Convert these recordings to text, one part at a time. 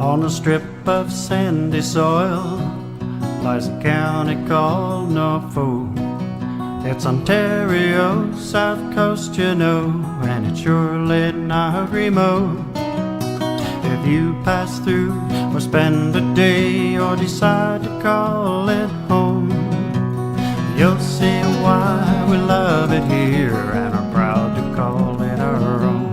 On a strip of sandy soil lies a county called Norfolk. It's Ontario, south coast, you know, and it's surely not remote. If you pass through or spend a day or decide to call it home, you'll see why we love it here and are proud to call it our own.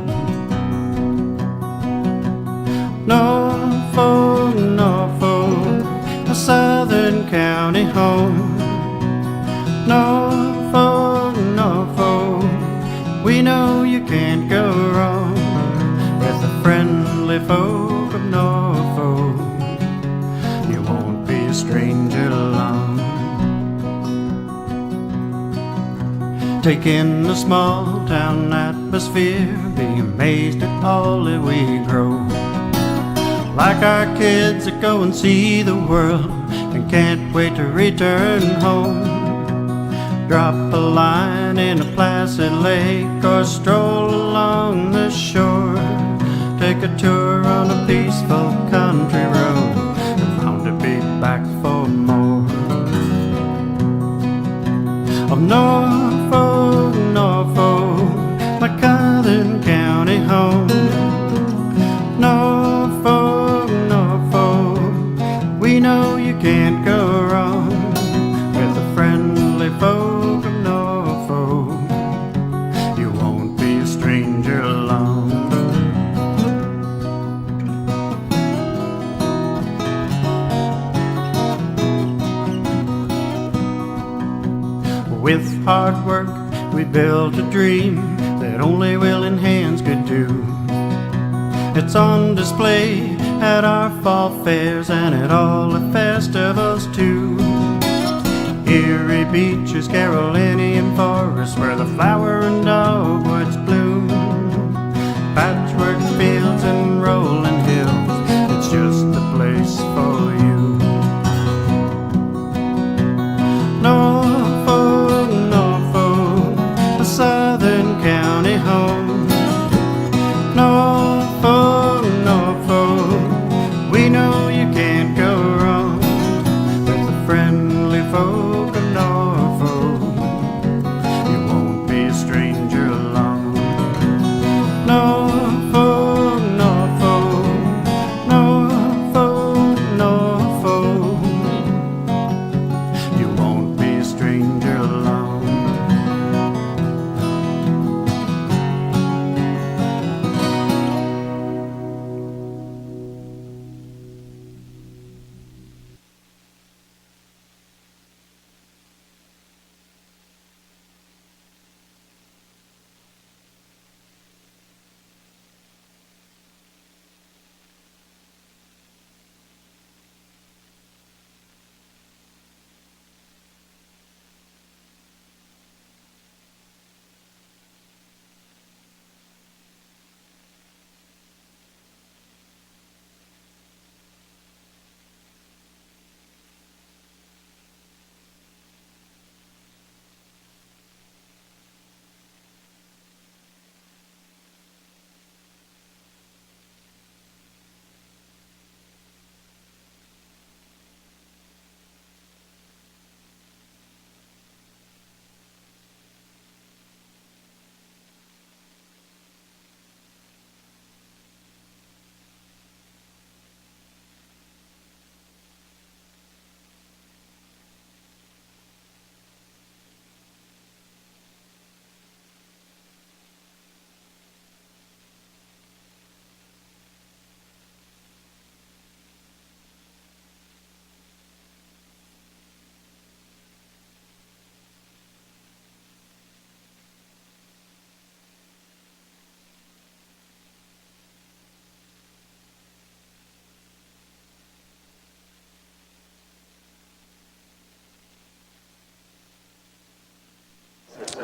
Norfolk, Norfolk, a southern county home. Norfolk, Norfolk, we know you can't go wrong with the friendly folk of Norfolk. You won't be a stranger long. Take in the small town atmosphere, be amazed at all that we grow. Like our kids that go and see the world and can't wait to return home. Drop a line in a placid lake or stroll along the shore. Take a tour on a peaceful country road and bound to be back for more. Of Norfolk, Norfolk, my southern county home. Norfolk, Norfolk, we know you can't go wrong with the friendly folk of Norfolk. You won't be a stranger long. With hard work we built a dream that only willing hands could do. It's on display at our fall fairs and at all the festivals too. Erie beaches, Carolinian forests, where the flower and dogwoods bloom. Patchwork fields and rolling hills, it's just the place for you. Norfolk, Norfolk, a southern county home. Norfolk, Norfolk, we know you can't go wrong with the friendly folk of Norfolk. You won't be a stranger long. Norfolk, Norfolk, Norfolk, Norfolk, you won't be a stranger long.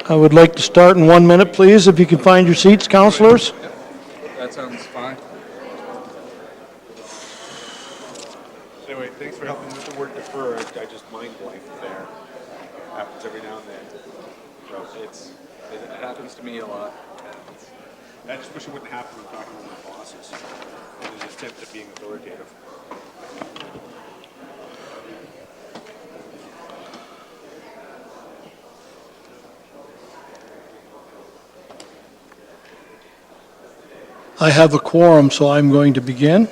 I would like to start in 1 minute, please, if you can find your seats, counselors. That sounds fine. Anyway, thanks for helping with the word defer. I just mind blanked there. Happens every now and then. So it happens to me a lot. I just wish it wouldn't happen when talking to my bosses. There's an attempt at being authoritative. I have a quorum, so I'm going to begin.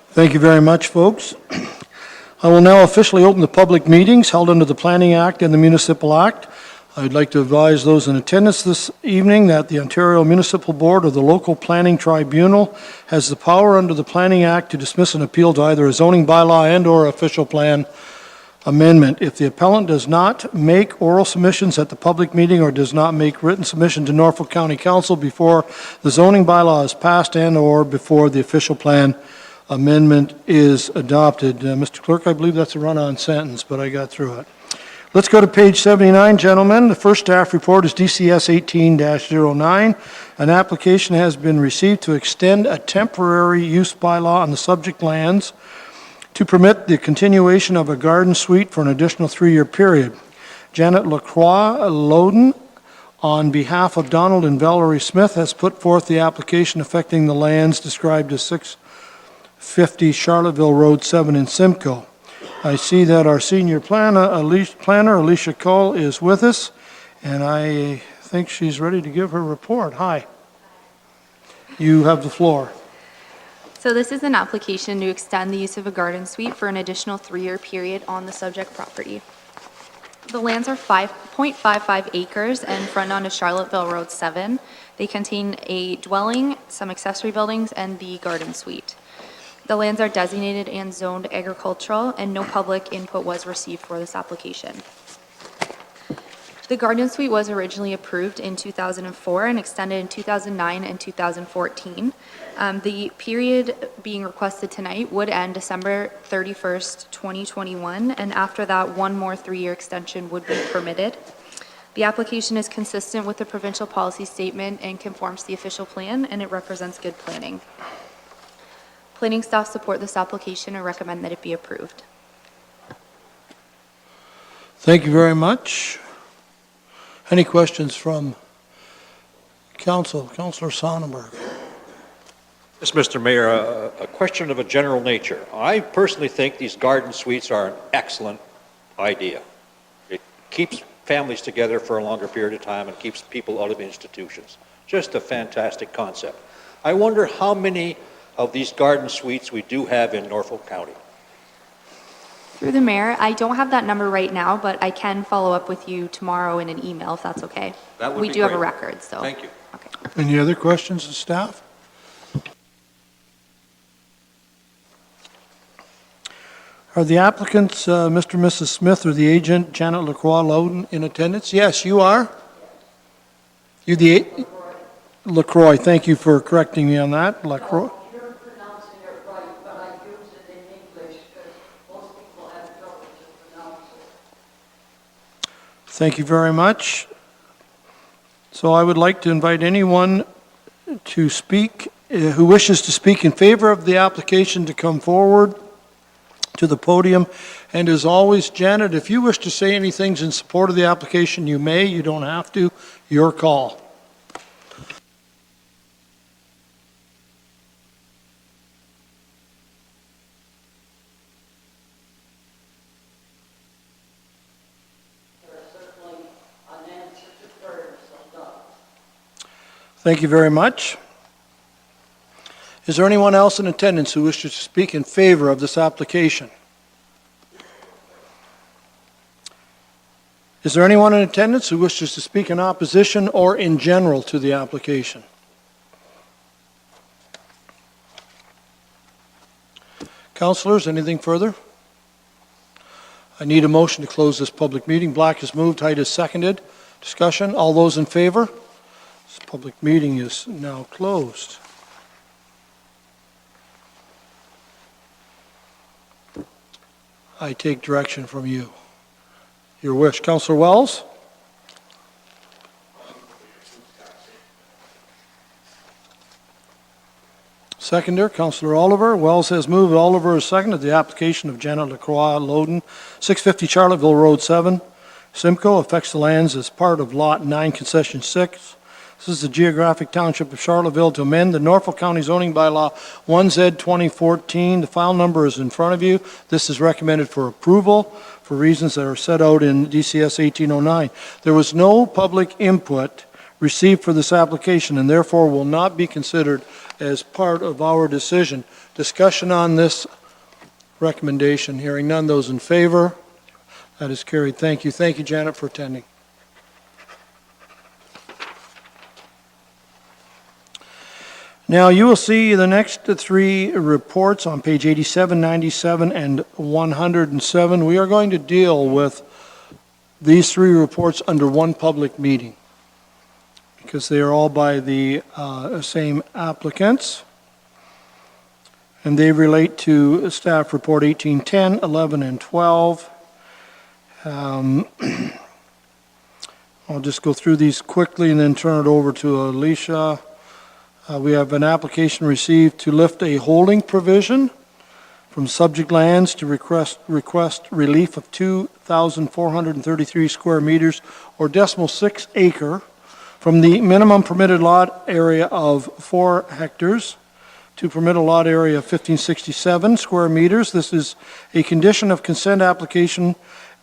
Thank you very much, folks. I will now officially open the public meetings held under the Planning Act and the Municipal Act. I'd like to advise those in attendance this evening that the Ontario Municipal Board or the local planning tribunal has the power under the Planning Act to dismiss an appeal to either a zoning bylaw and/or official plan amendment. If the appellant does not make oral submissions at the public meeting or does not make written submission to Norfolk County Council before the zoning bylaw is passed and/or before the official plan amendment is adopted. Mr. Clerk, I believe that's a run-on sentence, but I got through it. Let's go to page 79, gentlemen. The first staff report is DCS 18-09. An application has been received to extend a temporary use bylaw on the subject lands to permit the continuation of a garden suite for an additional 3-year period. Janet Lacroix Loden, on behalf of Donald and Valerie Smith, has put forth the application affecting the lands described as 650 Charlotteville Road 7 in Simcoe. I see that our senior planner, Alicia Cole, is with us, and I think she's ready to give her report. Hi. You have the floor. So this is an application to extend the use of a garden suite for an additional 3-year period on the subject property. The lands are 5.55 acres and front onto Charlotteville Road 7. They contain a dwelling, some accessory buildings, and the garden suite. The lands are designated and zoned agricultural, and no public input was received for this application. The garden suite was originally approved in 2004 and extended in 2009 and 2014. The period being requested tonight would end December 31st, 2021, and after that, one more 3-year extension would be permitted. The application is consistent with the provincial policy statement and conforms to the official plan, and it represents good planning. Planning staff support this application and recommend that it be approved. Thank you very much. Any questions from Council? Councillor Sonnenberg. Yes, Mr. Mayor, a question of a general nature. I personally think these garden suites are an excellent idea. It keeps families together for a longer period of time and keeps people out of institutions. Just a fantastic concept. I wonder how many of these garden suites we do have in Norfolk County. Through the mayor, I don't have that number right now, but I can follow up with you tomorrow in an email if that's okay. That would we be do have a great. record, so. Thank you. Okay. Any other questions of staff? Are the applicants, Mr. and Mrs. Smith, or the agent, Janet Lacroix Loden, in attendance? Yes, you are? You the Lacroix, thank you for correcting me on that. Lacroix. You're pronouncing it right, but I use it in English because most people have trouble to pronounce it. Thank you very much. So I would like to invite anyone to speak, who wishes to speak in favor of the application, to come forward to the podium. And as always, Janet, if you wish to say anything in support of the application, you may. You don't have to. Your call. Thank you very much. Is there anyone else in attendance who wishes to speak in favor of this application? Is there anyone in attendance who wishes to speak in opposition or in general to the application? Councilors, anything further? I need a motion to close this public meeting. Black has moved, Height is seconded. Discussion, all those in favor? This public meeting is now closed. I take direction from you. Your wish. Councillor Wells? Seconder, Councillor Oliver. Wells has moved. Oliver has seconded the application of Janet Lacroix Loden, 650 Charlotteville Road 7. Simcoe affects the lands as part of Lot 9, Concession 6, This is the Geographic Township of Charlottesville to amend the Norfolk County zoning bylaw 1Z 2014. The file number is in front of you. This is recommended for approval for reasons that are set out in DCS 1809. There was no public input received for this application and therefore will not be considered as part of our decision. Discussion on this recommendation. Hearing none. Those in favor? That is carried. Thank you. Thank you, Janet, for attending. Now, you will see the next three reports on page 87, 97, and 107. We are going to deal with these three reports under one public meeting because they are all by the same applicants. And they relate to staff report 1810, 11, and 12. I'll just go through these quickly and then turn it over to Alicia. We have an application received to lift a holding provision from subject lands to request relief of 2,433 square meters or 0.6 acre from the minimum permitted lot area of 4 hectares to permit a lot area of 1,567 square meters. This is a condition of consent application.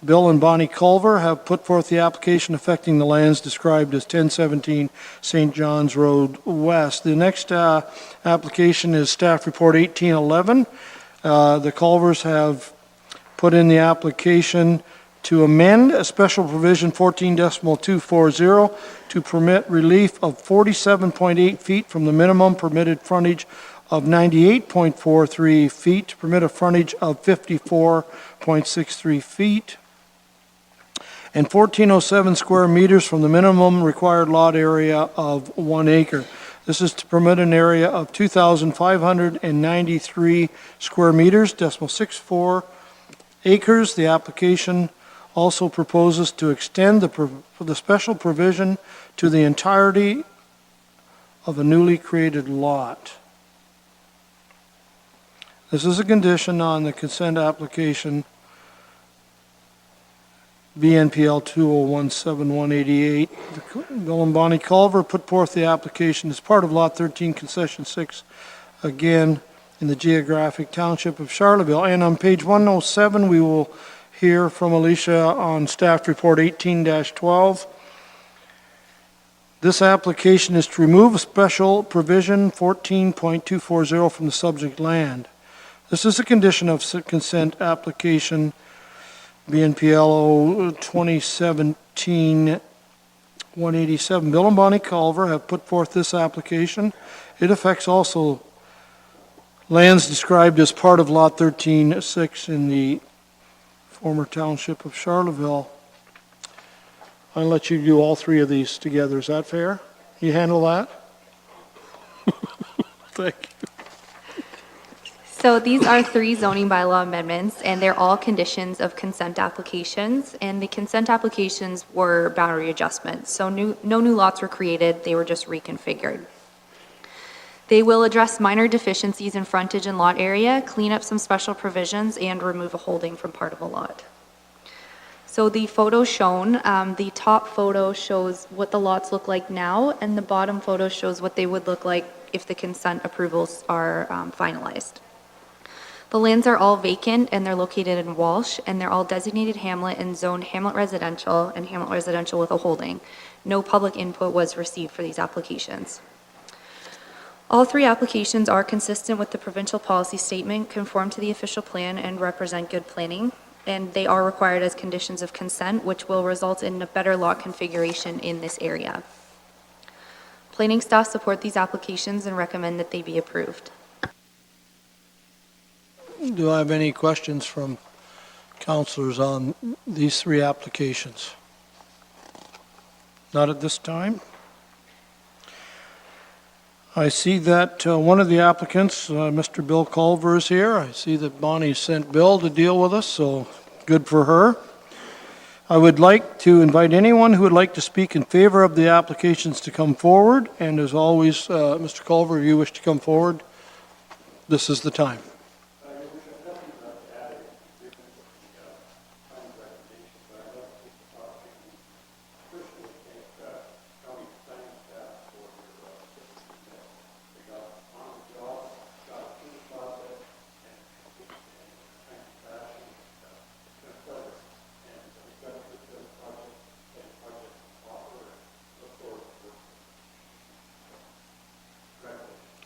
Bill and Bonnie Culver have put forth the application affecting the lands described as 1017 St. John's Road West. The next application is staff report 1811. The Culvers have put in the application to amend a special provision 14.240 to permit relief of 47.8 feet from the minimum permitted frontage of 98.43 feet to permit a frontage of 54.63 feet. And 1,407 square meters from the minimum required lot area of 1 acre. This is to permit an area of 2,593 square meters, 0.64 acres. The application also proposes to extend the special provision to the entirety of a newly created lot. This is a condition on the consent application BNPL 2017188. Bill and Bonnie Culver put forth the application as part of Lot 13, Concession 6, again in the Geographic Township of Charlottesville. And on page 107, we will hear from Alicia on Staff Report 18-12. This application is to remove a special provision 14.240 from the subject land. This is a condition of consent application BNPL 2017-187. Bill and Bonnie Culver have put forth this application. It affects also lands described as part of Lot 13-6 in the former township of Charlottesville. I'll let you do all three of these together. Is that fair? You handle that? Thank you. So these are three zoning bylaw amendments, and they're all conditions of consent applications. And the consent applications were boundary adjustments. So no new lots were created, they were just reconfigured. They will address minor deficiencies in frontage and lot area, clean up some special provisions, and remove a holding from part of a lot. So the photo shown, the top photo shows what the lots look like now, and the bottom photo shows what they would look like if the consent approvals are finalized. The lands are all vacant and they're located in Walsh, and they're all designated hamlet and zoned hamlet residential and hamlet residential with a holding. No public input was received for these applications. All three applications are consistent with the provincial policy statement, conform to the official plan, and represent good planning. And they are required as conditions of consent, which will result in a better lot configuration in this area. Planning staff support these applications and recommend that they be approved. Do I have any questions from councilors on these three applications? Not at this time. I see that one of the applicants, Mr. Bill Culver, is here. I see that Bonnie sent Bill to deal with us, so good for her. I would like to invite anyone who would like to speak in favor of the applications to come forward. And as always, Mr. Culver, if you wish to come forward, this is the time.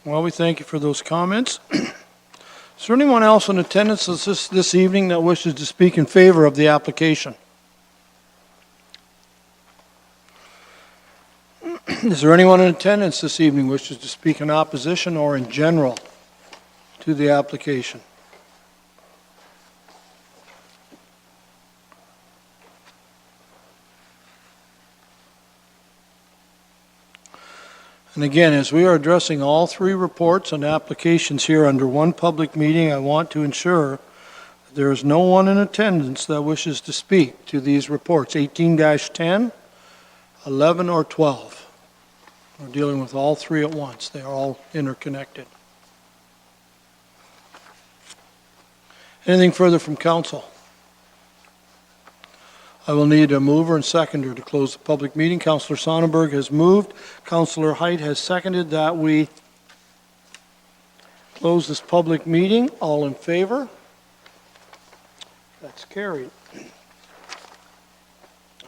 Well, we thank you for those comments. Is there anyone else in attendance this evening that wishes to speak in favor of the application? Is there anyone in attendance this evening wishes to speak in opposition or in general to the application? And again, as we are addressing all three reports and applications here under one public meeting, I want to ensure that there is no one in attendance that wishes to speak to these reports, 18-10, 11, or 12. We're dealing with all three at once. They are all interconnected. Anything further from council? I will need a mover and seconder to close the public meeting. Councillor Sonnenberg has moved. Councillor Height has seconded that we close this public meeting. All in favor? That's carried. I'm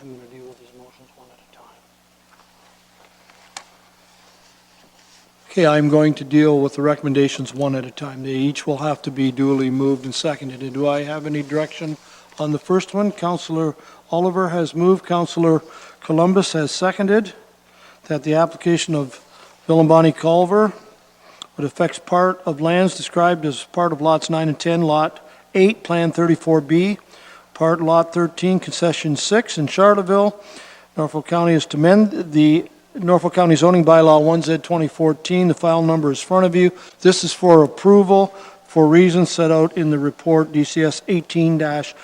going to deal with these motions one at a time. Okay, I'm going to deal with the recommendations one at a time. They each will have to be duly moved and seconded. And do I have any direction on the first one? Councillor Oliver has moved. Councillor Columbus has seconded that the application of Bill and Bonnie Culver would affect part of lands described as part of lots 9 and 10, lot 8, Plan 34B, part lot 13, concession 6 in Charlottesville. Norfolk County is to amend the Norfolk County zoning bylaw 1Z 2014. The file number is in front of you. This is for approval for reasons set out in the report DCS 18-10.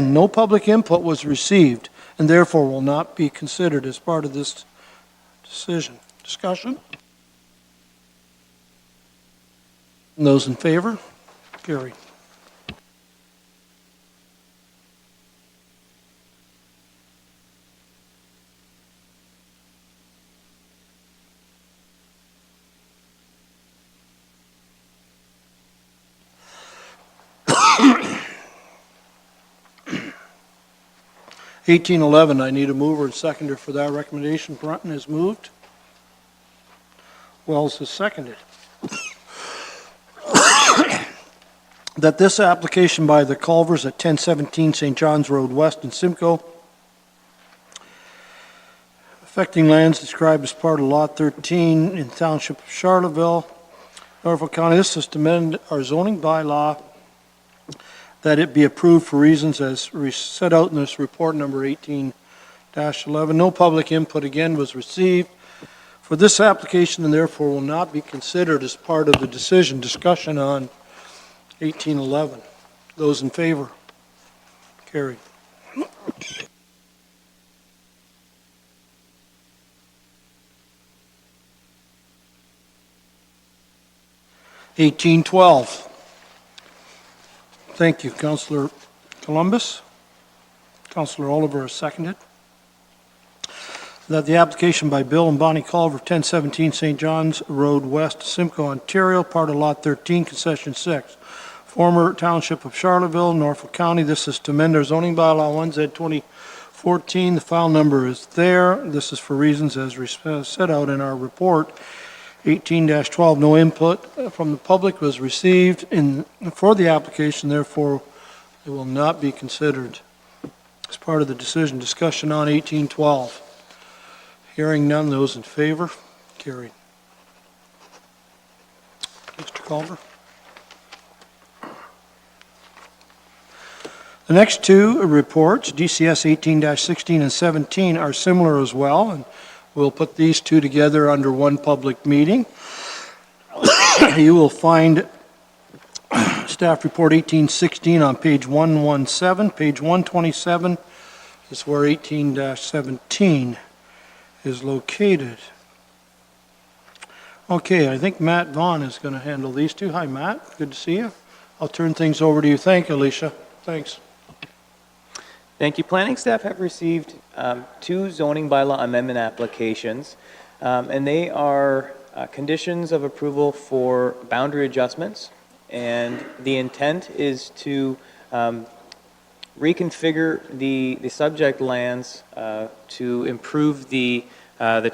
No public input was received and therefore will not be considered as part of this decision. Discussion? Those in favor? Carried. (1811), I need a mover and seconder for that recommendation. Brunton has moved. Wells has seconded. That this application by the Culvers at 1017 St. John's Road West in Simcoe, affecting lands described as part of Lot 13 in Township of Charlottesville, Norfolk County. This is to amend our zoning bylaw that it be approved for reasons as set out in this report number 18-11. No public input again was received for this application and therefore will not be considered as part of the decision discussion on 1811. Those in favor? Carried. (1812). Thank you, Councillor Columbus. Councillor Oliver has seconded that the application by Bill and Bonnie Culver, 1017 St. John's Road West, Simcoe, Ontario, part of Lot 13, Concession 6, former Township of Charlottesville, Norfolk County. This is to amend our zoning bylaw 1Z 2014. The file number is there. This is for reasons as set out in our report 18-12. No input from the public was received for the application, therefore it will not be considered as part of the decision discussion on 1812. Hearing none, those in favor? Carried. Mr. Culver? The next two reports, DCS 18-16 and 17, are similar as well, and we'll put these two together under one public meeting. You will find Staff Report 1816 on page 117. Page 127 is where 18-17 is located. Okay, I think Matt Vaughn is going to handle these two. Hi, Matt. Good to see you. I'll turn things over to you. Thank you, Alicia. Thanks. Thank you. Planning staff have received two zoning bylaw amendment applications, and they are conditions of approval for boundary adjustments, and the intent is to reconfigure the subject lands to improve the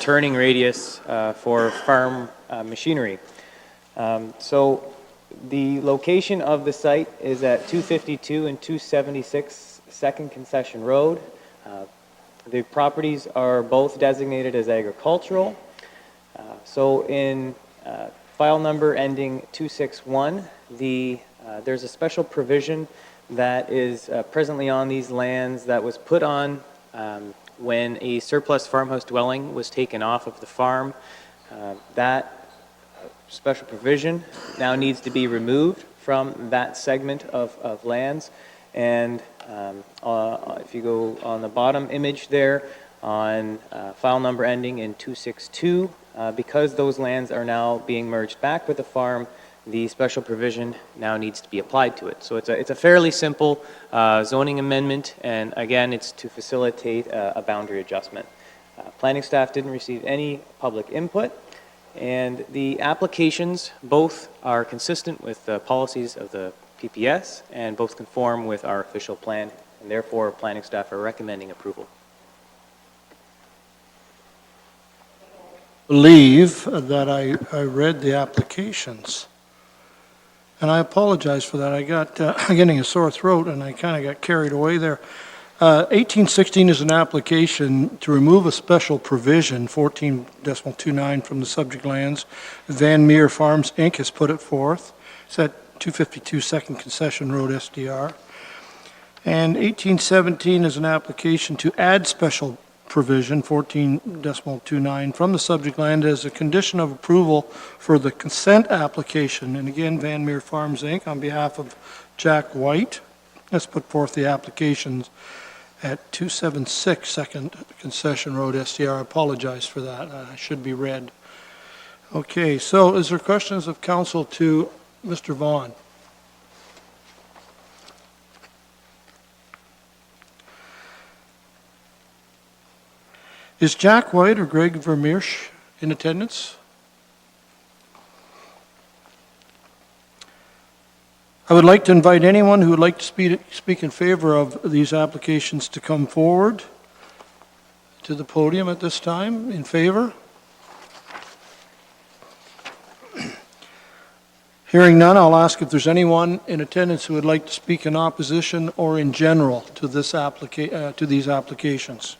turning radius for farm machinery. So the location of the site is at 252 and 276 Second Concession Road. The properties are both designated as agricultural. So in file number ending 261, there's a special provision that is presently on these lands that was put on when a surplus farmhouse dwelling was taken off of the farm. That special provision now needs to be removed from that segment of lands. And if you go on the bottom image there, on file number ending in 262, because those lands are now being merged back with the farm, the special provision now needs to be applied to it. So it's a fairly simple zoning amendment, and again, it's to facilitate a boundary adjustment. Planning staff didn't receive any public input, and the applications both are consistent with the policies of the PPS and both conform with our official plan, and therefore planning staff are recommending approval. Believe that I read the applications, and I apologize for that. I got getting a sore throat, and I kind of got carried away there. 1816 is an application to remove a special provision, 14.29, from the subject lands. Van Meer Farms, Inc. has put it forth. It's at 252 Second Concession Road, SDR. And 1817 is an application to add special provision, 14.29, from the subject land as a condition of approval for the consent application. And again, Van Meer Farms, Inc., on behalf of Jack White, has put forth the applications at 276 Second Concession Road, SDR. I apologize for that. I should be read. Okay, so is there questions of council to Mr. Vaughn? Is Jack White or Greg Vermeersch in attendance? I would like to invite anyone who would like to speak in favor of these applications to come forward to the podium at this time. In favor? Hearing none, I'll ask if there's anyone in attendance who would like to speak in opposition or in general to these applications.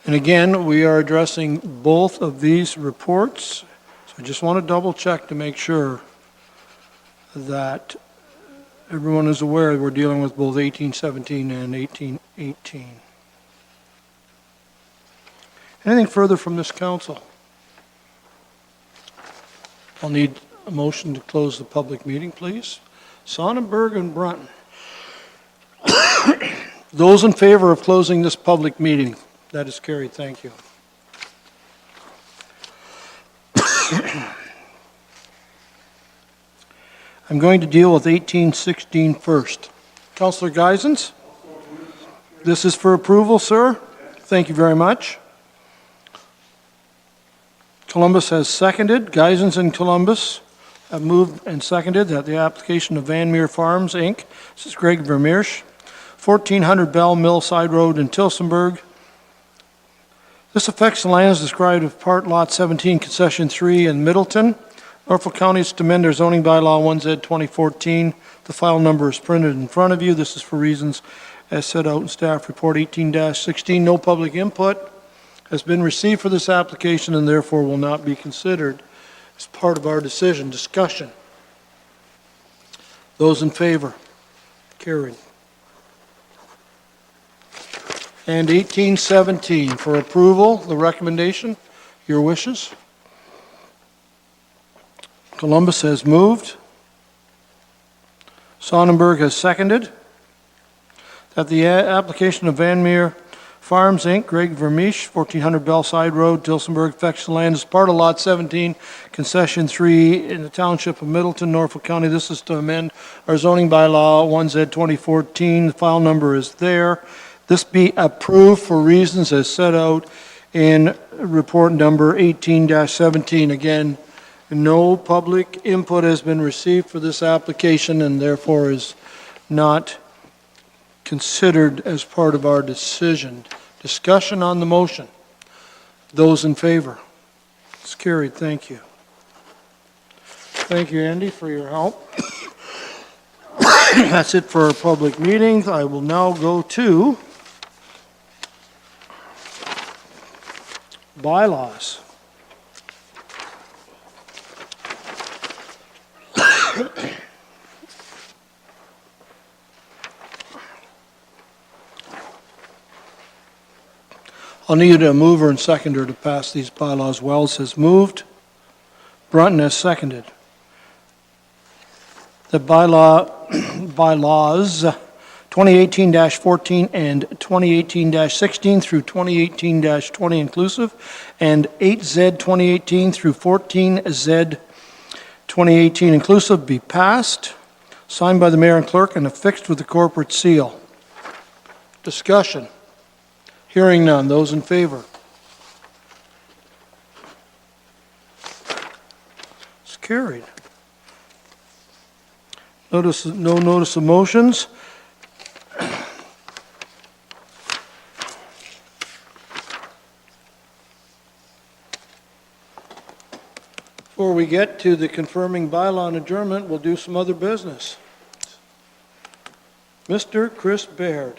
And again, we are addressing both of these reports, so I just want to double check to make sure that everyone is aware we're dealing with both 1817 and 1818. Anything further from this council? I'll need a motion to close the public meeting, please. Sonnenberg and Brunton. Those in favor of closing this public meeting? That is carried. Thank you. I'm going to deal with 1816 first. Councillor Geisens? This is for approval, sir? Thank you very much. Columbus has seconded. Geisens and Columbus have moved and seconded that the application of Van Meer Farms, Inc., this is Greg Vermeersch, 1400 Bell Mill Side Road in Tilsonburg. This affects the lands described as Part Lot 17, Concession 3 in Middleton. Norfolk County is to amend their zoning bylaw 1Z 2014. The file number is printed in front of you. This is for reasons as set out in Staff Report 18-16. No public input has been received for this application and therefore will not be considered as part of our decision. Discussion. Those in favor? Carried. And 1817 for approval, the recommendation, your wishes. Columbus has moved. Sonnenberg has seconded that the application of Van Meer Farms, Inc., Greg Vermeersch, 1400 Bellside Road, Tilsonburg, affects the land as part of Lot 17, Concession 3 in the Township of Middleton, Norfolk County. This is to amend our zoning bylaw 1Z 2014. The file number is there. This be approved for reasons as set out in report number 18-17. Again, no public input has been received for this application and therefore is not considered as part of our decision. Discussion on the motion. Those in favor? It's carried, thank you. Thank you, Andy, for your help. That's it for our public meetings. I will now go to bylaws. I'll need a mover and seconder to pass these bylaws. Wells has moved. Brunton has seconded. The bylaws 2018-14 and 2018-16 through 2018-20 inclusive, and 8Z 2018 through 14Z 2018 inclusive be passed, signed by the mayor and clerk, and affixed with the corporate seal. Discussion. Hearing none. Those in favor? It's carried. No notice of motions. Before we get to the confirming bylaw and adjournment, we'll do some other business. Mr. Chris Baird.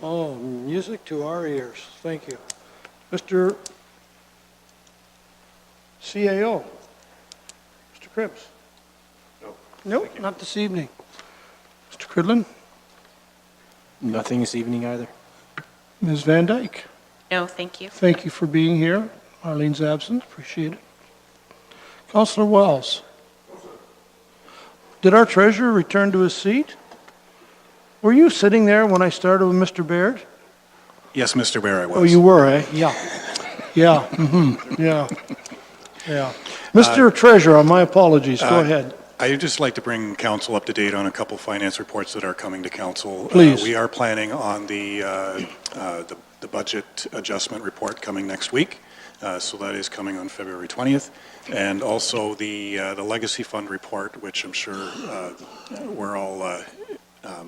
Oh, music to our ears. Thank you. Mr. CAO. Mr. Cribs. Nope, not this evening. Mr. Cridlin? Nothing this evening either. Ms. Van Dyke? No, thank you. Thank you for being here. Arlene's absent, appreciate it. Councillor Wells? Did our treasurer return to his seat? Were you sitting there when I started with Mr. Baird? Yes, Mr. Mayor, I was. Oh, you were, eh? Yeah. Yeah, yeah. Mr. Treasurer, my apologies, go ahead. I'd just like to bring council up to date on a couple finance reports that are coming to council. Please. We are planning on the budget adjustment report coming next week. So that is coming on February 20th. And also the legacy fund report, which I'm sure we're all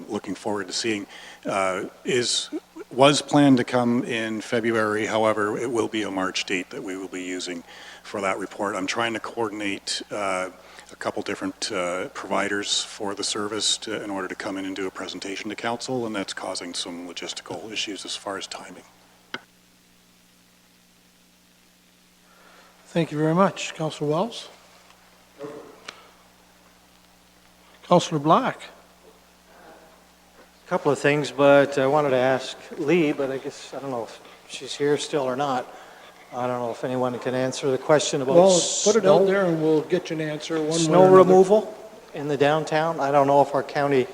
looking forward to seeing, was planned to come in February. However, it will be a March date that we will be using for that report. I'm trying to coordinate a couple different providers for the service in order to come in and do a presentation to council, and that's causing some logistical issues as far as timing. Thank you very much. Councillor Wells? Councillor Black? Couple of things, but I wanted to ask Lee, but I guess, I don't know if she's here still or not. I don't know if anyone can answer the question about Well, put it out there and we'll get you an answer one way or snow another. removal in the downtown. I don't know if our county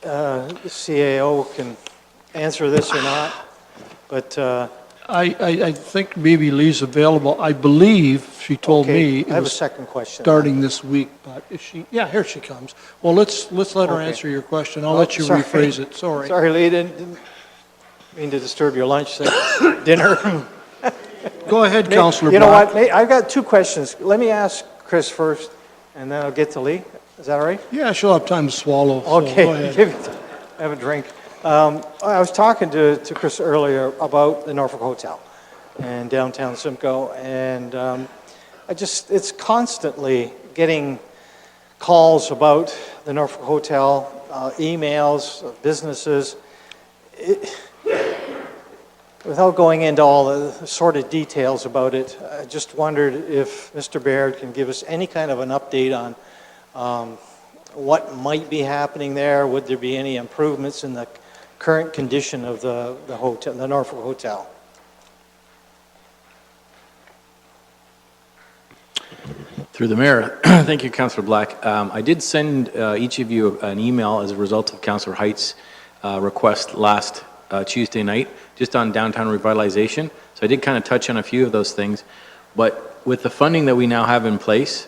CAO can answer this or not, but I think maybe Lee's available. I believe she told me it I have a was second question. starting this week, but is she? Yeah, here she comes. Well, let's let her Okay. answer your question. I'll let you Sorry. rephrase it. Sorry. Sorry, Lee, didn't mean to disturb your lunch dinner. Go ahead, Councillor You know Black. what, I've got two questions. Let me ask Chris first, and then I'll get to Lee. Is that all right? Yeah, she'll have time to swallow. so Okay, go ahead. have a drink. I was talking to Chris earlier about the Norfolk Hotel and downtown Simcoe, and it's constantly getting calls about the Norfolk Hotel, emails, businesses. Without going into all the sordid details about it, I just wondered if Mr. Baird can give us any kind of an update on what might be happening there. Would there be any improvements in the current condition of the hotel, the Norfolk Hotel? Through the mayor, thank you, Councillor Black. I did send each of you an email as a result of Councillor Height's request last Tuesday night, just on downtown revitalization. So I did kind of touch on a few of those things, but with the funding that we now have in place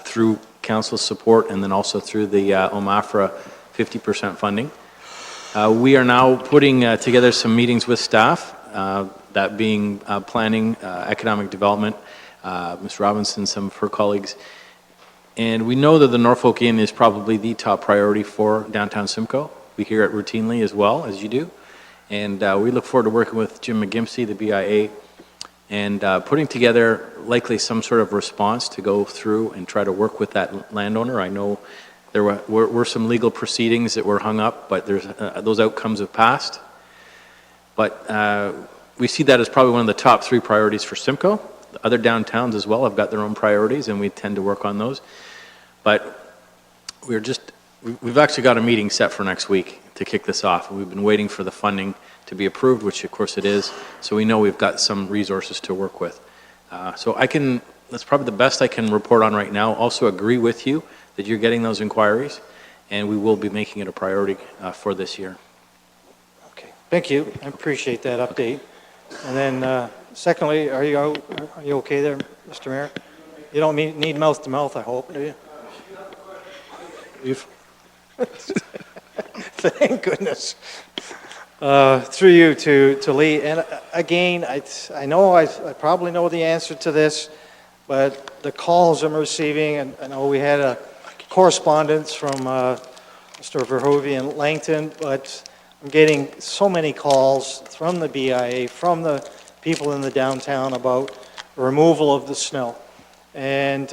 through council's support and then also through the OMAFRA 50% funding, we are now putting together some meetings with staff, that being planning, economic development, Ms. Robinson, some of her colleagues. And we know that the Norfolk Inn is probably the top priority for downtown Simcoe. We hear it routinely as well, as you do. And we look forward to working with Jim McGimsey, the BIA, and putting together likely some sort of response to go through and try to work with that landowner. I know there were some legal proceedings that were hung up, but those outcomes have passed. But we see that as probably one of the top 3 priorities for Simcoe. The other downtowns as well have got their own priorities, and we tend to work on those. But we've actually got a meeting set for next week to kick this off. We've been waiting for the funding to be approved, which of course it is, so we know we've got some resources to work with. So that's probably the best I can report on right now. Also agree with you that you're getting those inquiries, and we will be making it a priority for this year. Okay, thank you. I appreciate that update. And then secondly, are you okay there, Mr. Mayor? You don't need mouth to mouth, I hope, do you? Thank goodness. Through you to Lee. And again, I know I probably know the answer to this, but the calls I'm receiving, and I know we had a correspondence from Mr. Verhoeven in Langton, but I'm getting so many calls from the BIA, from the people in the downtown about removal of the snow. And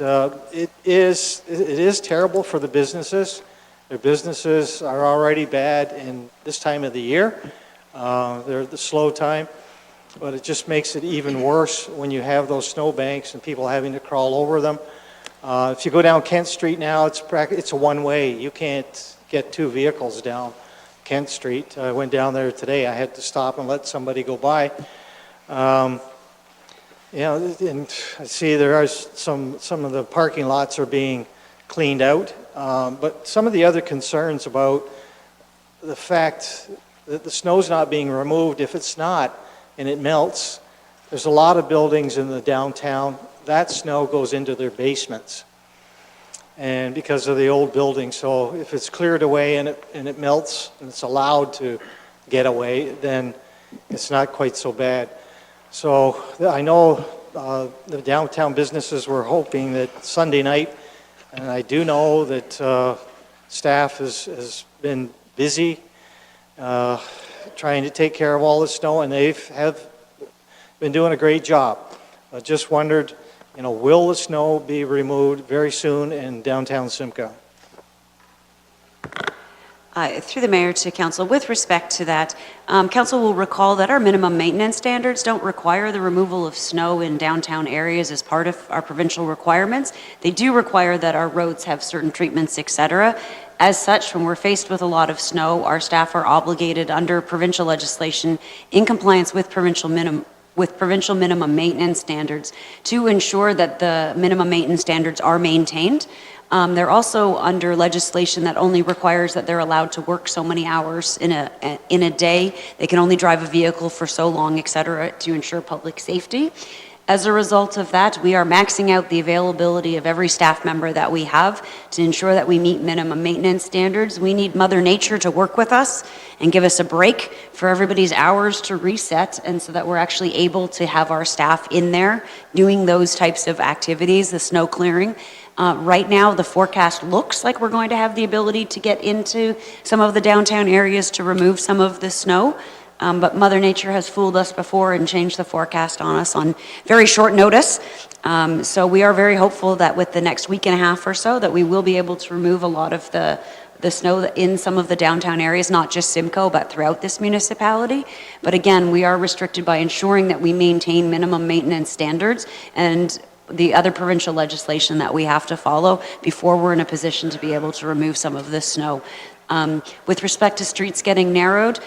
it is terrible for the businesses. Their businesses are already bad in this time of the year. They're the slow time, but it just makes it even worse when you have those snow banks and people having to crawl over them. If you go down Kent Street now, it's a one-way. You can't get 2 vehicles down Kent Street. I went down there today. I had to stop and let somebody go by. And I see there are some of the parking lots are being cleaned out. But some of the other concerns about the fact that the snow's not being removed, if it's not and it melts, there's a lot of buildings in the downtown, that snow goes into their basements. And because of the old building, so if it's cleared away and it melts and it's allowed to get away, then it's not quite so bad. So I know the downtown businesses were hoping that Sunday night, and I do know that staff has been busy trying to take care of all the snow, and have been doing a great job. I just wondered, will the snow be removed very soon in downtown Simcoe? Through the mayor to council, with respect to that, council will recall that our minimum maintenance standards don't require the removal of snow in downtown areas as part of our provincial requirements. They do require that our roads have certain treatments, etc. As such, when we're faced with a lot of snow, our staff are obligated under provincial legislation in compliance with provincial minimum maintenance standards to ensure that the minimum maintenance standards are maintained. They're also under legislation that only requires that they're allowed to work so many hours in a day. They can only drive a vehicle for so long, et cetera, to ensure public safety. As a result of that, we are maxing out the availability of every staff member that we have to ensure that we meet minimum maintenance standards. We need Mother Nature to work with us and give us a break for everybody's hours to reset, and so that we're actually able to have our staff in there doing those types of activities, the snow clearing. Right now, the forecast looks like we're going to have the ability to get into some of the downtown areas to remove some of the snow. But Mother Nature has fooled us before and changed the forecast on us on very short notice. So we are very hopeful that with the next week and a half or so that we will be able to remove a lot of the snow in some of the downtown areas, not just Simcoe, but throughout this municipality. But again, we are restricted by ensuring that we maintain minimum maintenance standards and the other provincial legislation that we have to follow before we're in a position to be able to remove some of this snow. With respect to streets getting narrowed,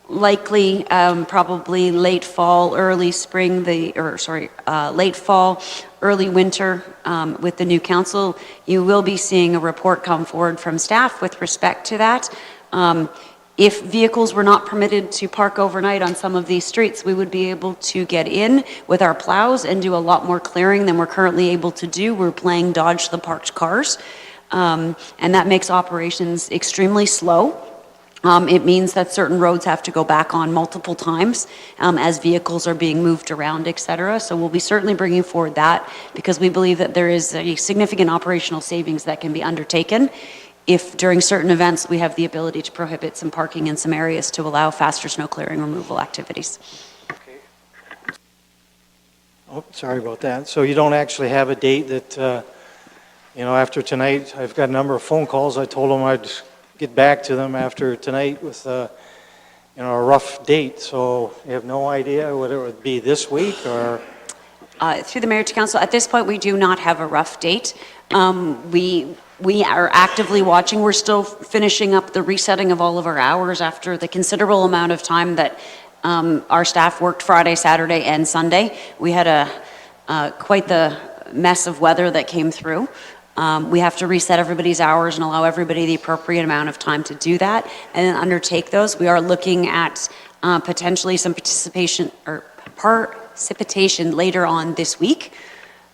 likely probably late fall, early spring, late fall, early winter with the new council, you will be seeing a report come forward from staff with respect to that. If vehicles were not permitted to park overnight on some of these streets, we would be able to get in with our plows and do a lot more clearing than we're currently able to do. We're playing dodge the parked cars, and that makes operations extremely slow. It means that certain roads have to go back on multiple times as vehicles are being moved around, et cetera. So we'll be certainly bringing forward that because we believe that there is a significant operational savings that can be undertaken if during certain events, we have the ability to prohibit some parking in some areas to allow faster snow clearing removal activities. Oh, sorry about that. So you don't actually have a date that, after tonight, I've got a number of phone calls. I told them I'd get back to them after tonight with, a rough date. So you have no idea whether it would be this week or? Through the mayor to council, at this point, we do not have a rough date. We are actively watching. We're still finishing up the resetting of all of our hours after the considerable amount of time that our staff worked Friday, Saturday, and Sunday. We had quite the mess of weather that came through. We have to reset everybody's hours and allow everybody the appropriate amount of time to do that and then undertake those. We are looking at potentially some participation later on this week.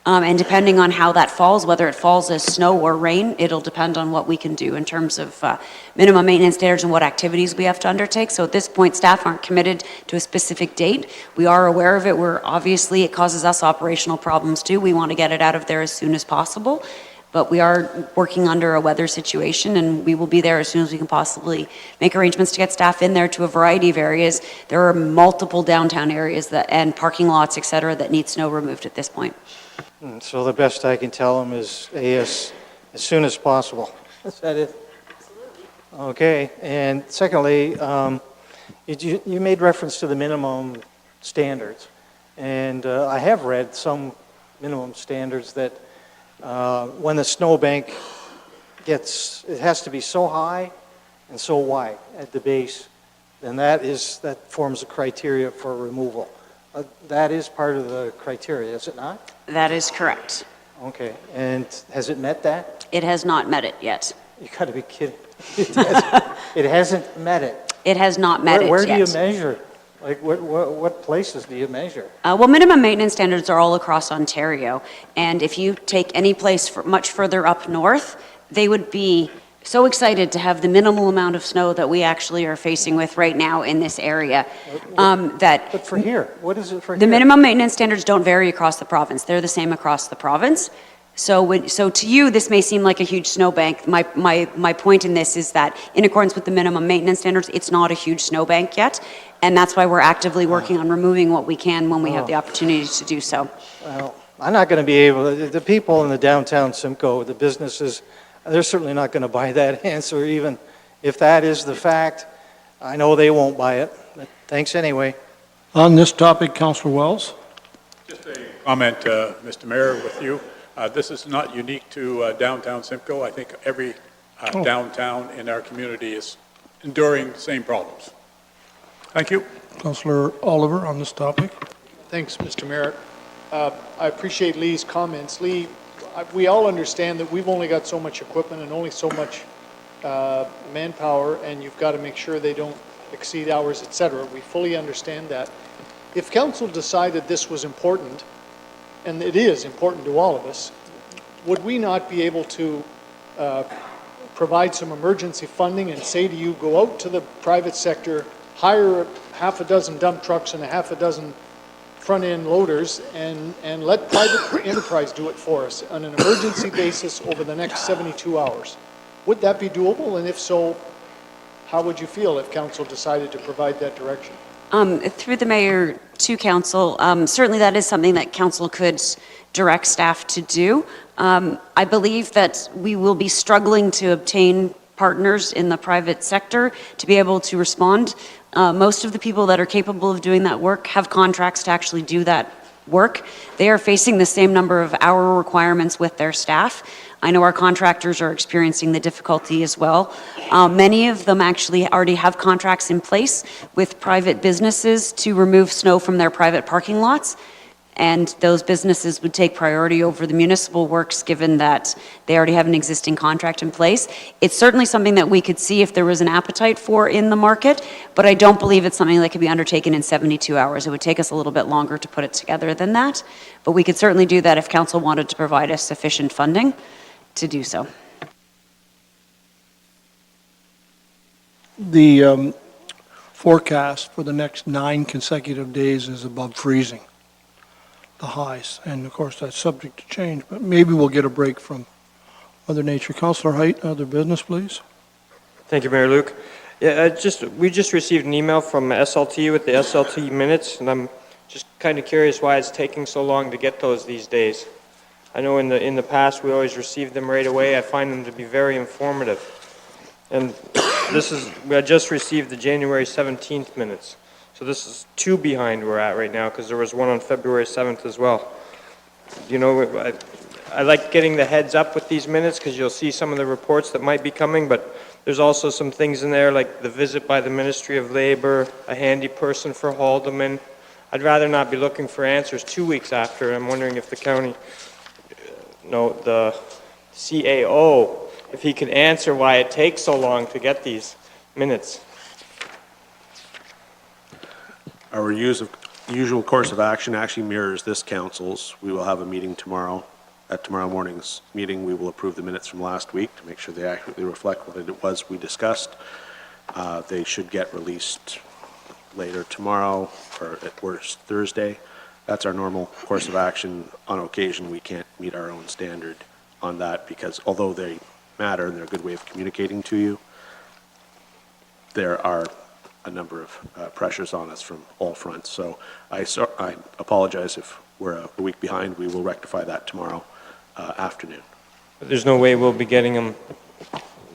And depending on how that falls, whether it falls as snow or rain, it'll depend on what we can do in terms of minimum maintenance standards and what activities we have to undertake. So at this point, staff aren't committed to a specific date. We are aware of it. Obviously, it causes us operational problems too. We want to get it out of there as soon as possible. But we are working under a weather situation, and we will be there as soon as we can possibly make arrangements to get staff in there to a variety of areas. There are multiple downtown areas and parking lots, et cetera, that need snow removed at this point. So the best I can tell them is as soon as possible. Is that it? Absolutely. Okay, and secondly, you made reference to the minimum standards, and I have read some minimum standards that when the snowbank it has to be so high and so wide at the base, then that forms a criteria for removal. That is part of the criteria, is it not? That is correct. Okay, and has it met that? It has not met it yet. You got to be kidding. It hasn't met it. It has not met it yet. Where do you measure? Like what places do you measure? Well, minimum maintenance standards are all across Ontario, and if you take any place much further up north, they would be so excited to have the minimal amount of snow that we actually are facing with right now in this area. But for here, what is it for here? The minimum maintenance standards don't vary across the province. They're the same across the province. So to you, this may seem like a huge snowbank. My point in this is that in accordance with the minimum maintenance standards, it's not a huge snowbank yet. And that's why we're actively working on removing what we can when we have the opportunity to do so. Well, I'm not going to be able to, the people in the downtown Simcoe, the businesses, they're certainly not going to buy that answer, even if that is the fact. I know they won't buy it, but thanks anyway. On this topic, Councillor Wells. Just a comment, Mr. Mayor, with you. This is not unique to downtown Simcoe. I think every downtown in our community is enduring the same problems. Thank you. Councillor Oliver on this topic. Thanks, Mr. Mayor. I appreciate Lee's comments. Lee, we all understand that we've only got so much equipment and only so much manpower, and you've got to make sure they don't exceed hours, et cetera. We fully understand that. If council decided this was important, and it is important to all of us, would we not be able to provide some emergency funding and say to you, go out to the private sector, hire half a dozen dump trucks and a half a dozen front-end loaders and let private enterprise do it for us on an emergency basis over the next 72 hours. Would that be doable? And if so, how would you feel if council decided to provide that direction? Through the mayor to council, certainly that is something that council could direct staff to do. I believe that we will be struggling to obtain partners in the private sector to be able to respond. Most of the people that are capable of doing that work have contracts to actually do that work. They are facing the same number of hour requirements with their staff. I know our contractors are experiencing the difficulty as well. Many of them actually already have contracts in place with private businesses to remove snow from their private parking lots. And those businesses would take priority over the municipal works given that they already have an existing contract in place. It's certainly something that we could see if there was an appetite for in the market, but I don't believe it's something that could be undertaken in 72 hours. It would take us a little bit longer to put it together than that, but we could certainly do that if council wanted to provide us sufficient funding to do so. The forecast for the next 9 consecutive days is above freezing, the highs, and of course that's subject to change, but maybe we'll get a break from Other nature. Councillor Height, other business, please. Thank you, Mayor Luke. Yeah, we just received an email from SLT with the SLT minutes, and I'm just kind of curious why it's taking so long to get those these days. I know in the past we always received them right away. I find them to be very informative. And I just received the January 17th minutes. So this is 2 behind we're at right now, because there was one on February 7th as well. You know, I like getting the heads up with these minutes because you'll see some of the reports that might be coming, but there's also some things in there like the visit by the Ministry of Labor, a handy person for Haldeman. I'd rather not be looking for answers 2 weeks after. I'm wondering if the county, the CAO, if he could answer why it takes so long to get these minutes. Our usual course of action actually mirrors this council's. We will have a meeting tomorrow. At tomorrow morning's meeting, we will approve the minutes from last week to make sure they accurately reflect what it was we discussed. They should get released later tomorrow, or at worst Thursday. That's our normal course of action. On occasion, we can't meet our own standard on that because although they matter and they're a good way of communicating to you, there are a number of pressures on us from all fronts. So I apologize if we're a week behind. We will rectify that tomorrow afternoon. But there's no way we'll be getting them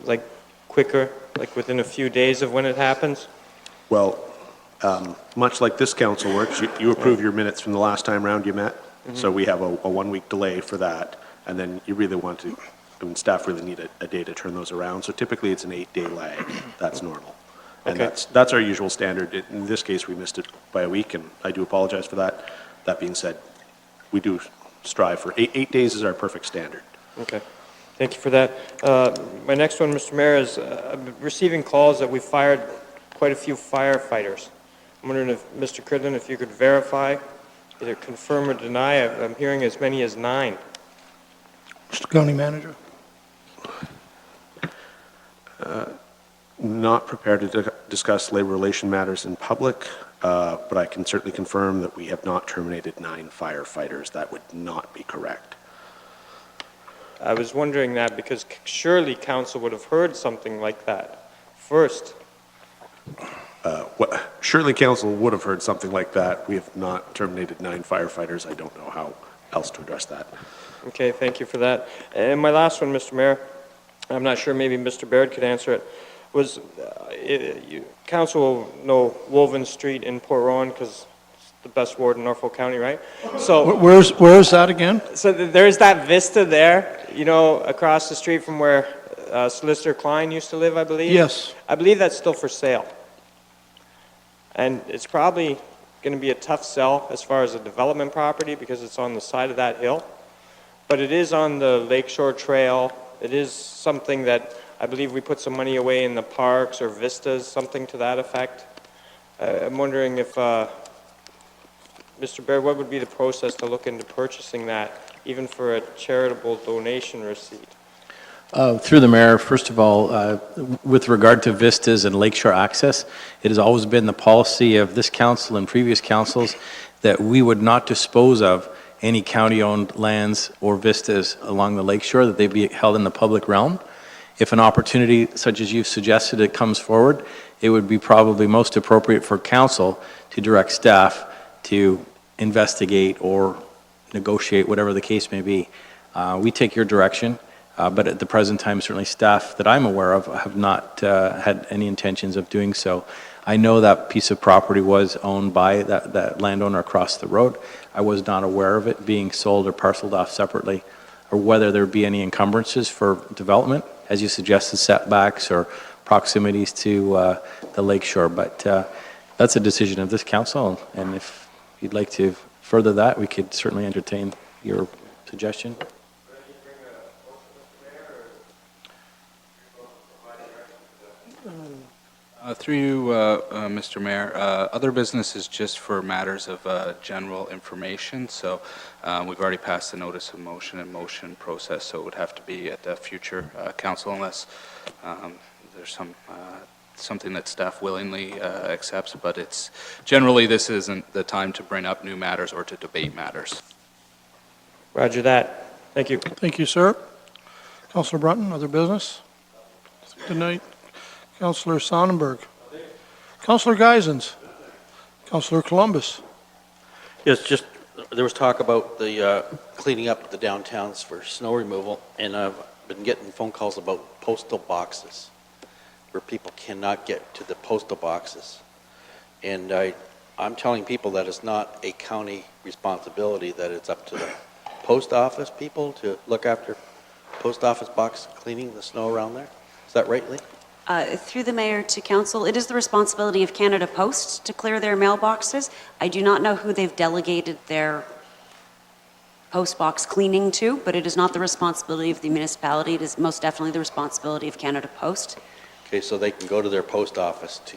like quicker, like within a few days of when it happens? Well, much like this council works, you approve your minutes from the last time round you met. Mm-hmm. So we have a 1 week delay for that. And then you really want to, staff really need a day to turn those around. So typically it's an 8-day lag. That's normal. And okay. that's our usual standard. In this case, we missed it by a week, and I do apologize for that. That being said, we do strive for 8 days is our perfect standard. Okay. Thank you for that. My next one, Mr. Mayor, is receiving calls that we fired quite a few firefighters. I'm wondering if, Mr. Cridlin, if you could verify, either confirm or deny. I'm hearing as many as 9. Mr. County Manager. Not prepared to discuss labor relation matters in public, but I can certainly confirm that we have not terminated 9 firefighters. That would not be correct. I was wondering that because surely council would have heard something like that first. Surely council would have heard something like that. We have not terminated 9 firefighters. I don't know how else to address that. Okay, thank you for that. And my last one, Mr. Mayor, I'm not sure, maybe Mr. Baird could answer it, was council will know Woven Street in Port Rowan because it's the best ward in Norfolk County, right? So where's that again? So there's that vista there, you know, across the street from where Solicitor Klein used to live, I believe? Yes. I believe that's still for sale. And it's probably going to be a tough sell as far as a development property because it's on the side of that hill. But it is on the Lakeshore Trail. It is something that I believe we put some money away in the parks or vistas, something to that effect. I'm wondering if, Mr. Baird, what would be the process to look into purchasing that, even for a charitable donation receipt? Through the mayor, first of all, with regard to vistas and lakeshore access, it has always been the policy of this council and previous councils that we would not dispose of any county-owned lands or vistas along the lakeshore, that they be held in the public realm. If an opportunity such as you've suggested it comes forward, it would be probably most appropriate for council to direct staff to investigate or negotiate, whatever the case may be. We take your direction, but at the present time, certainly staff that I'm aware of have not had any intentions of doing so. I know that piece of property was owned by that landowner across the road. I was not aware of it being sold or parceled off separately, or whether there be any encumbrances for development, as you suggested, setbacks or proximities to the lakeshore. But that's a decision of this council, and if you'd like to further that, we could certainly entertain your suggestion. Through you, Mr. Mayor, other business is just for matters of general information. So we've already passed the notice of motion and motion process, so it would have to be at the future council unless there's something that staff willingly accepts. But it's generally this isn't the time to bring up new matters or to debate matters. Roger that. Thank you. Thank you, sir. Councillor Brunton, other business? Good night. Councillor Sonnenberg. Councillor Geisens. Councillor Columbus. Yes, just, there was talk about the cleaning up the downtowns for snow removal, and I've been getting phone calls about postal boxes, where people cannot get to the postal boxes. And I'm telling people that it's not a county responsibility, that it's up to the post office people to look after post office box cleaning the snow around there. Is that right, Lee? Through the mayor to council, it is the responsibility of Canada Post to clear their mailboxes. I do not know who they've delegated their post box cleaning to, but it is not the responsibility of the municipality. It is most definitely the responsibility of Canada Post. Okay, so they can go to their post office to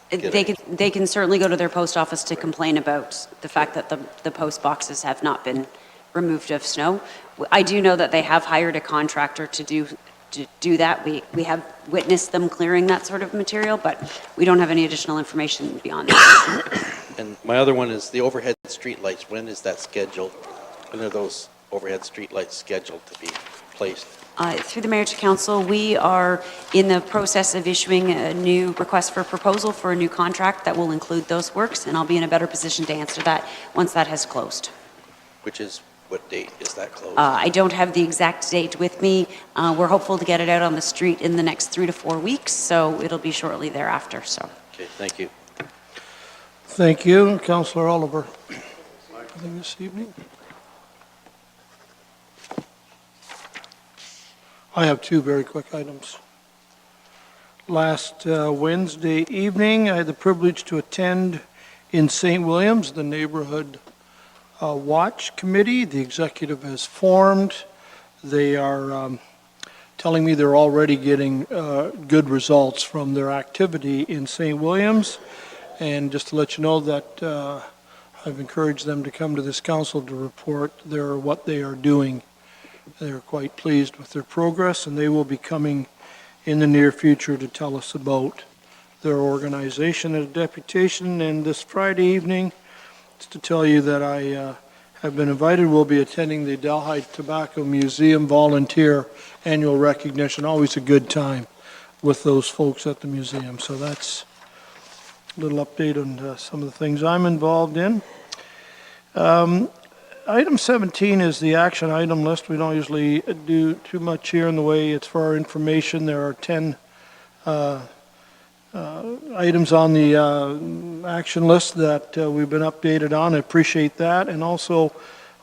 They can certainly go to their post office to complain about the fact that the post boxes have not been removed of snow. I do know that they have hired a contractor to do that. We have witnessed them clearing that sort of material, but we don't have any additional information beyond that. And my other one is the overhead streetlights. When is that scheduled? When are those overhead streetlights scheduled to be placed? Through the mayor to council, we are in the process of issuing a new request for proposal for a new contract that will include those works, and I'll be in a better position to answer that once that has closed. Which is, what date is that closed? I don't have the exact date with me. We're hopeful to get it out on the street in the next 3 to 4 weeks, so it'll be shortly thereafter. So. Okay, thank you. Thank you. Councillor Oliver. Anything this evening? I have two very quick items. Last Wednesday evening, I had the privilege to attend in St. Williams the Neighborhood Watch Committee. The executive has formed. They are telling me they're already getting good results from their activity in St. Williams. And just to let you know that I've encouraged them to come to this council to report what they are doing. They're quite pleased with their progress, and they will be coming in the near future to tell us about their organization at a deputation. And this Friday evening, just to tell you that I have been invited, we'll be attending the Delhi Tobacco Museum volunteer annual recognition. Always a good time with those folks at the museum. So that's a little update on some of the things I'm involved in. Item 17 is the action item list. We don't usually do too much here in the way it's for our information. There are 10 items on the action list that we've been updated on. I appreciate that. And also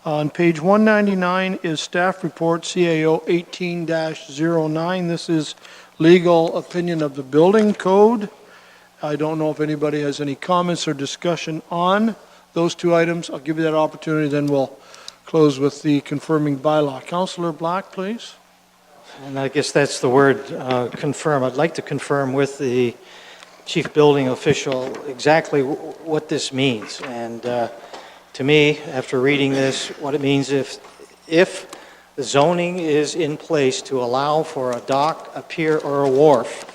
on page 199 is staff report CAO 18-09. This is legal opinion of the building code. I don't know if anybody has any comments or discussion on those two items. I'll give you that opportunity, then we'll close with the confirming bylaw. Councillor Black, please. And I guess that's the word, confirm. I'd like to confirm with the chief building official exactly what this means. And to me, after reading this, what it means if the zoning is in place to allow for a dock, a pier, or a wharf,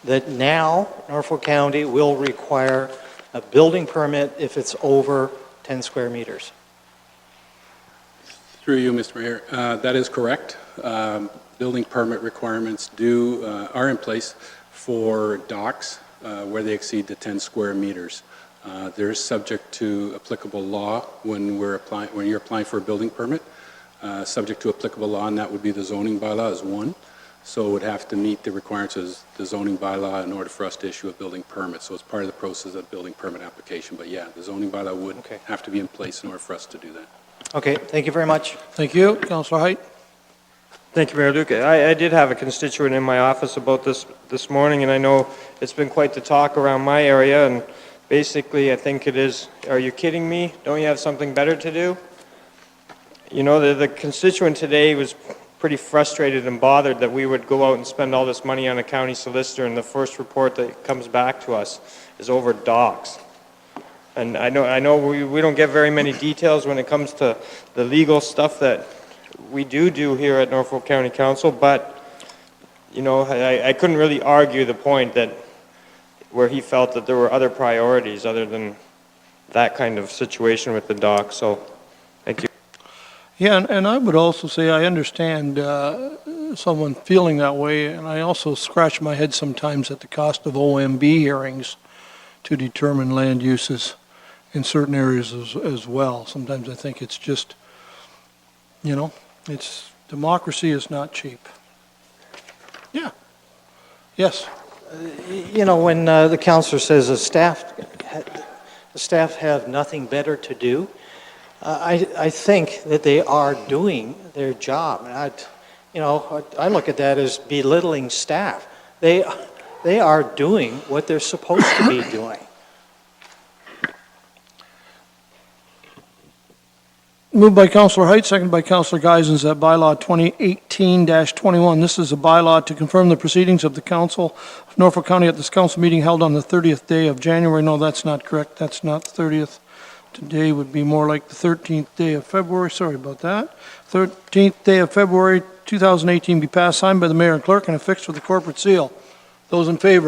that now Norfolk County will require a building permit if it's over 10 square meters. Through you, Mr. Mayor, that is correct. Building permit requirements are in place for docks where they exceed the 10 square meters. They're subject to applicable law when you're applying for a building permit. Subject to applicable law, and that would be the zoning bylaw is one. So it would have to meet the requirements of the zoning bylaw in order for us to issue a building permit. So it's part of the process of building permit application. But yeah, the zoning bylaw would have to be in place in order for us to do that. Okay, thank you very much. Thank you. Councillor Height. Thank you, Mayor Luke. I did have a constituent in my office about this morning, and I know it's been quite the talk around my area, and basically I think it is, are you kidding me? Don't you have something better to do? You know, the constituent today was pretty frustrated and bothered that we would go out and spend all this money on a county solicitor, and the first report that comes back to us is over docks. And I know we don't get very many details when it comes to the legal stuff that we do here at Norfolk County Council, but you know, I couldn't really argue the point that where he felt that there were other priorities other than that kind of situation with the dock. So thank you. Yeah, and I would also say I understand someone feeling that way, and I also scratch my head sometimes at the cost of OMB hearings to determine land uses in certain areas as well. Sometimes I think it's just, democracy is not cheap. Yeah. Yes. When the counselor says the staff have nothing better to do, I think that they are doing their job. And I look at that as belittling staff. They are doing what they're supposed to be doing. Moved by Councillor Height, seconded by Councillor Geisens, that bylaw 2018-21. This is a bylaw to confirm the proceedings of the Council of Norfolk County at this council meeting held on the 30th day of January. No, that's not correct. That's not the 30th. Today would be more like the 13th day of February. Sorry about that. 13th day of February 2018 be passed, signed by the mayor and clerk, and affixed with the corporate seal. Those in favor?